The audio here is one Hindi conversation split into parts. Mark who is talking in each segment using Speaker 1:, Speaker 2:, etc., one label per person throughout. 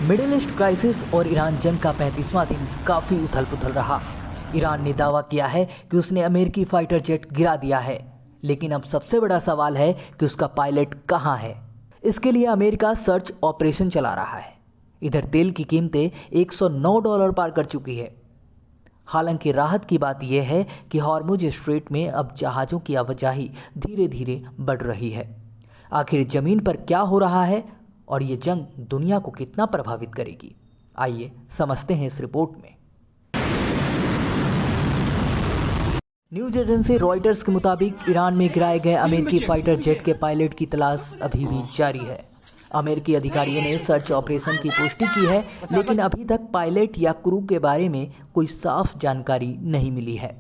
Speaker 1: मिडिल ईस्ट क्राइसिस और ईरान जंग का 35वां दिन काफ़ी उथल पुथल रहा। ईरान ने दावा किया है कि उसने अमेरिकी फाइटर जेट गिरा दिया है, लेकिन अब सबसे बड़ा सवाल है कि उसका पायलट कहाँ है। इसके लिए अमेरिका सर्च ऑपरेशन चला रहा है। इधर तेल की कीमतें $109 पार कर चुकी है। हालांकि राहत की बात यह है कि हॉर्मुज स्ट्रेट में अब जहाज़ों की आवाजाही धीरे धीरे बढ़ रही है। आखिर ज़मीन पर क्या हो रहा है और ये जंग दुनिया को कितना प्रभावित करेगी, आइए समझते हैं इस रिपोर्ट में। न्यूज़ एजेंसी रॉयटर्स के मुताबिक ईरान में गिराए गए अमेरिकी फाइटर जेट के पायलट की तलाश अभी भी जारी है। अमेरिकी अधिकारियों ने सर्च ऑपरेशन की पुष्टि की है, लेकिन अभी तक पायलट या क्रू के बारे में कोई साफ जानकारी नहीं मिली है।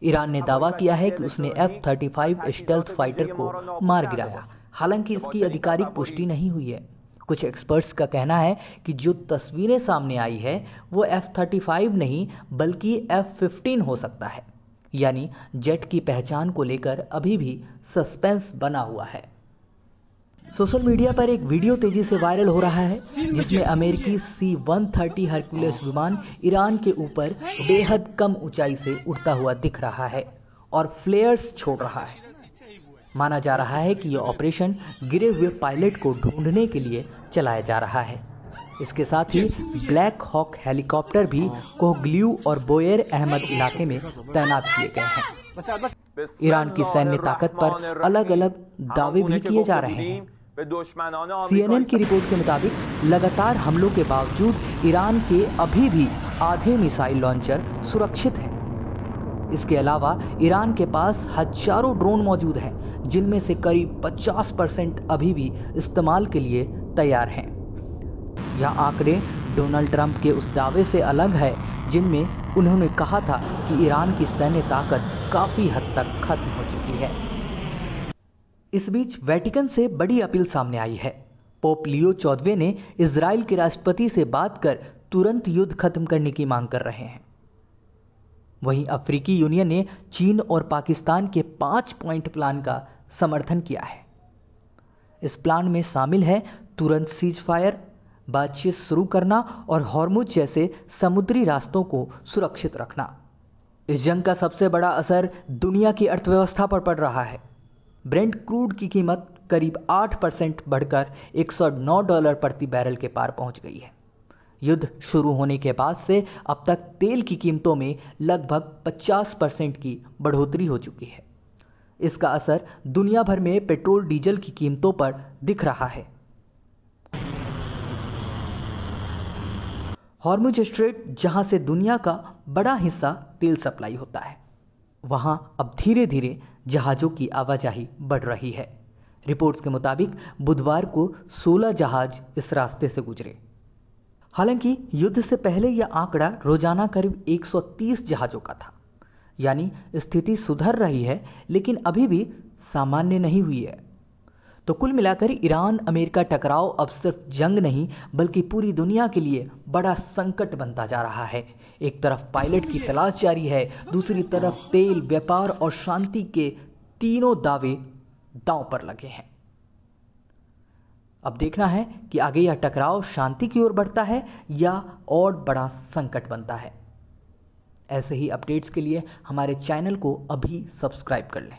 Speaker 1: ईरान ने दावा किया है कि उसने F-35 स्टेल्थ फाइटर को मार गिराया, हालांकि इसकी आधिकारिक पुष्टि नहीं हुई है। कुछ एक्सपर्ट्स का कहना है कि जो तस्वीरें सामने आई है वो F-35 नहीं बल्कि F-15 हो सकता है, यानी जेट की पहचान को लेकर अभी भी सस्पेंस बना हुआ है। सोशल मीडिया पर एक वीडियो तेजी से वायरल हो रहा है जिसमें अमेरिकी C-130 हरक्यूलिस विमान ईरान के ऊपर बेहद कम ऊंचाई से उड़ता हुआ दिख रहा है और फ्लेयर्स छोड़ रहा है। माना जा रहा है कि यह ऑपरेशन गिरे हुए पायलट को ढूंढने के लिए चलाया जा रहा है। इसके साथ ही ब्लैक हॉक हेलीकॉप्टर भी कोहग्ल्यू और बोयर अहमद इलाके में तैनात किए गए हैं। ईरान की सैन्य ताकत पर अलग अलग दावे भी किए जा रहे हैं। CNN की रिपोर्ट के मुताबिक लगातार हमलों के बावजूद ईरान के अभी भी आधे मिसाइल लॉन्चर सुरक्षित हैं। इसके अलावा ईरान के पास हजारों ड्रोन मौजूद हैं, जिनमें से करीब 50% अभी भी इस्तेमाल के लिए तैयार हैं। यह आंकड़े डोनाल्ड ट्रंप के उस दावे से अलग है जिनमें उन्होंने कहा था कि ईरान की सैन्य ताकत काफ़ी हद तक खत्म हो चुकी है। इस बीच वेटिकन से बड़ी अपील सामने आई है। पोप लियो 14वें ने इजराइल के राष्ट्रपति से बात कर तुरंत युद्ध खत्म करने की मांग कर रहे हैं। वहीं अफ्रीकी यूनियन ने चीन और पाकिस्तान के 5 पॉइंट प्लान का समर्थन किया है। इस प्लान में शामिल है तुरंत सीज फायर, बातचीत शुरू करना और हॉर्मुज जैसे समुद्री रास्तों को सुरक्षित रखना। इस जंग का सबसे बड़ा असर दुनिया की अर्थव्यवस्था पर पड़ रहा है। ब्रेंट क्रूड की कीमत करीब 8% बढ़कर $109 प्रति बैरल के पार पहुंच गई है। युद्ध शुरू होने के बाद से अब तक तेल की कीमतों में लगभग 50% की बढ़ोतरी हो चुकी है। इसका असर दुनिया भर में पेट्रोल डीजल की कीमतों पर दिख रहा है। हॉर्मुज स्ट्रेट, जहां से दुनिया का बड़ा हिस्सा तेल सप्लाई होता है, वहां अब धीरे धीरे जहाज़ों की आवाजाही बढ़ रही है। रिपोर्ट्स के मुताबिक बुधवार को 16 जहाज इस रास्ते से गुजरे। हालांकि युद्ध से पहले यह आंकड़ा रोजाना करीब 130 जहाज़ों का था, यानी स्थिति सुधर रही है, लेकिन अभी भी सामान्य नहीं हुई है। तो कुल मिलाकर ईरान अमेरिका टकराव अब सिर्फ जंग नहीं बल्कि पूरी दुनिया के लिए बड़ा संकट बनता जा रहा है। एक तरफ पायलट की तलाश जारी है, दूसरी तरफ तेल, व्यापार और शांति के तीनों दावे दांव पर लगे हैं। अब देखना है कि आगे यह टकराव शांति की ओर बढ़ता है या और बड़ा संकट बनता है। ऐसे ही अपडेट्स के लिए हमारे चैनल को अभी सब्सक्राइब कर लें।